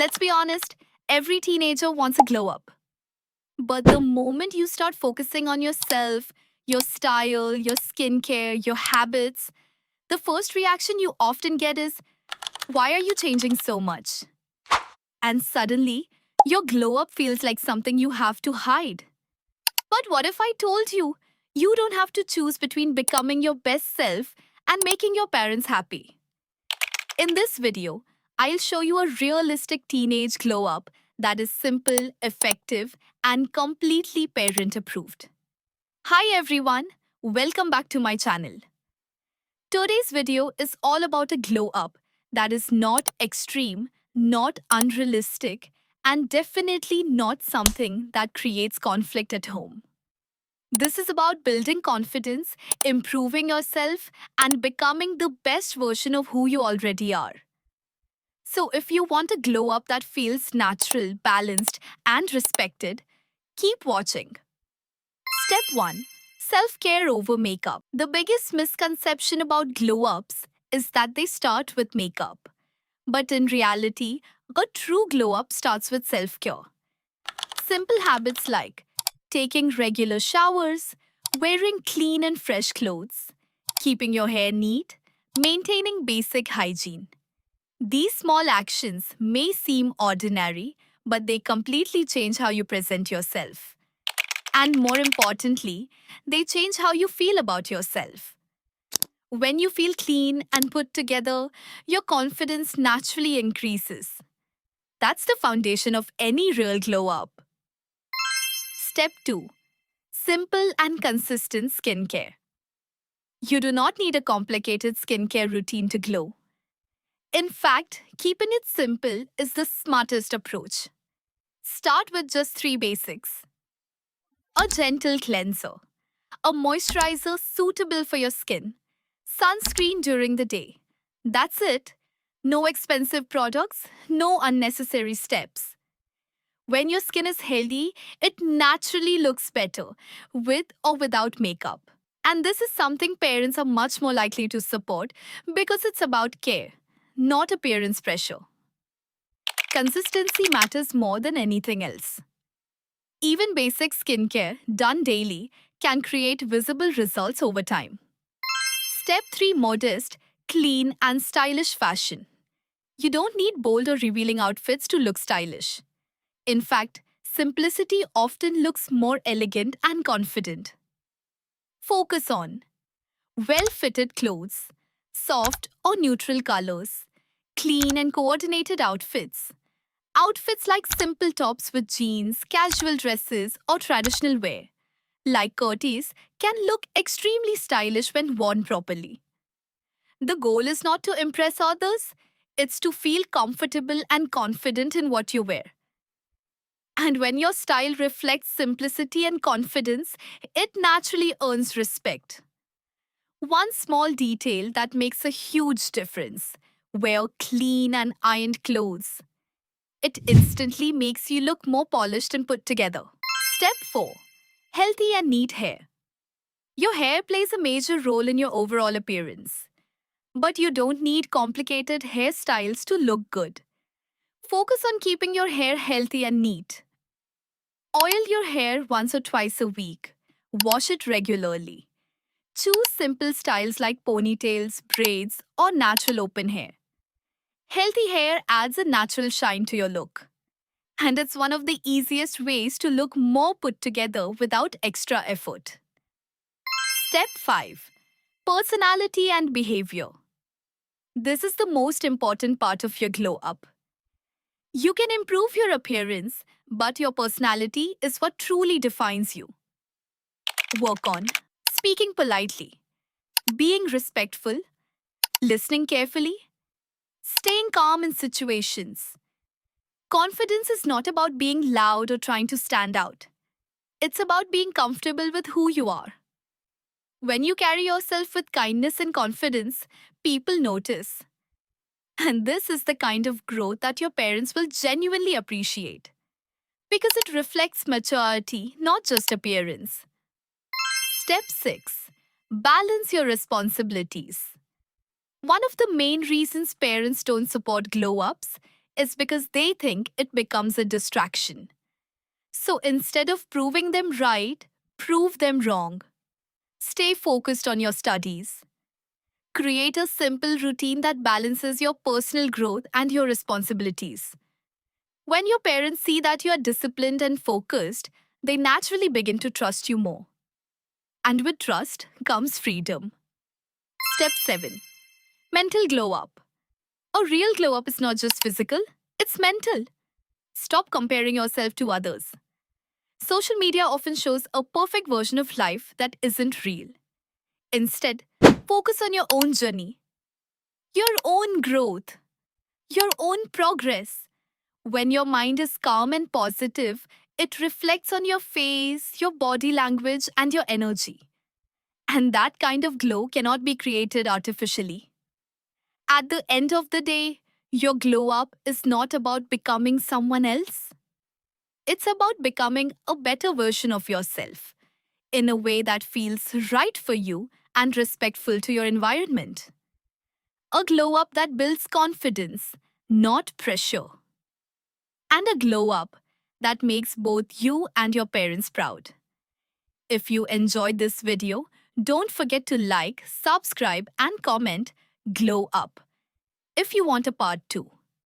Let's be honest, every teenager wants a glow up. But the moment you start focusing on yourself, your style, your skincare, your habits, the first reaction you often get is, why are you changing so much? And suddenly, your glow up feels like something you have to hide. But what if I told you, you don't have to choose between becoming your best self and making your parents happy? In this video, I'll show you a realistic teenage glow up that is simple, effective, and completely parent approved. Hi everyone, welcome back to my channel. Today's video is all about a glow up that is not extreme, not unrealistic, and definitely not something that creates conflict at home. This is about building confidence, improving yourself, and becoming the best version of who you already are. So, if you want a glow up that feels natural, balanced, and respected, keep watching. Step 1. Self care over makeup. The biggest misconception about glow ups is that they start with makeup. But in reality, a true glow up starts with self care. Simple habits like taking regular showers, wearing clean and fresh clothes, keeping your hair neat, maintaining basic hygiene. These small actions may seem ordinary, but they completely change how you present yourself. And more importantly, they change how you feel about yourself. When you feel clean and put together, your confidence naturally increases. That's the foundation of any real glow up. Step 2. Simple and consistent skincare. You do not need a complicated skincare routine to glow. In fact, keeping it simple is the smartest approach. Start with just three basics: a gentle cleanser, a moisturizer suitable for your skin, sunscreen during the day. That's it. No expensive products, no unnecessary steps. When your skin is healthy, it naturally looks better, with or without makeup. And this is something parents are much more likely to support because it's about care, not appearance pressure. Consistency matters more than anything else. Even basic skincare, done daily, can create visible results over time. Step 3. Modest, clean, and stylish fashion. You don't need bold or revealing outfits to look stylish. In fact, simplicity often looks more elegant and confident. Focus on well fitted clothes, soft or neutral colors, clean and coordinated outfits. Outfits like simple tops with jeans, casual dresses, or traditional wear, like kurtis, can look extremely stylish when worn properly. The goal is not to impress others, it's to feel comfortable and confident in what you wear. And when your style reflects simplicity and confidence, it naturally earns respect. One small detail that makes a huge difference: wear clean and ironed clothes. It instantly makes you look more polished and put together. Step 4. Healthy and neat hair. Your hair plays a major role in your overall appearance. But you don't need complicated hairstyles to look good. Focus on keeping your hair healthy and neat. Oil your hair once or twice a week. Wash it regularly. Choose simple styles like ponytails, braids, or natural open hair. Healthy hair adds a natural shine to your look. And it's one of the easiest ways to look more put together without extra effort. Step 5. Personality and behavior. This is the most important part of your glow up. You can improve your appearance, but your personality is what truly defines you. Work on speaking politely, being respectful, listening carefully, staying calm in situations. Confidence is not about being loud or trying to stand out. It's about being comfortable with who you are. When you carry yourself with kindness and confidence, people notice. And this is the kind of growth that your parents will genuinely appreciate. Because it reflects maturity, not just appearance. Step 6. Balance your responsibilities. One of the main reasons parents don't support glow ups is because they think it becomes a distraction. So instead of proving them right, prove them wrong. Stay focused on your studies. Create a simple routine that balances your personal growth and your responsibilities. When your parents see that you are disciplined and focused, they naturally begin to trust you more. And with trust comes freedom. Step 7. Mental glow up. A real glow up is not just physical, it's mental. Stop comparing yourself to others. Social media often shows a perfect version of life that isn't real. Instead, focus on your own journey, your own growth, your own progress. When your mind is calm and positive, it reflects on your face, your body language, and your energy. And that kind of glow cannot be created artificially. At the end of the day, your glow up is not about becoming someone else. It's about becoming a better version of yourself in a way that feels right for you and respectful to your environment. A glow up that builds confidence, not pressure. And a glow up that makes both you and your parents proud. If you enjoyed this video, don't forget to like, subscribe, and comment Glow Up if you want a part 2.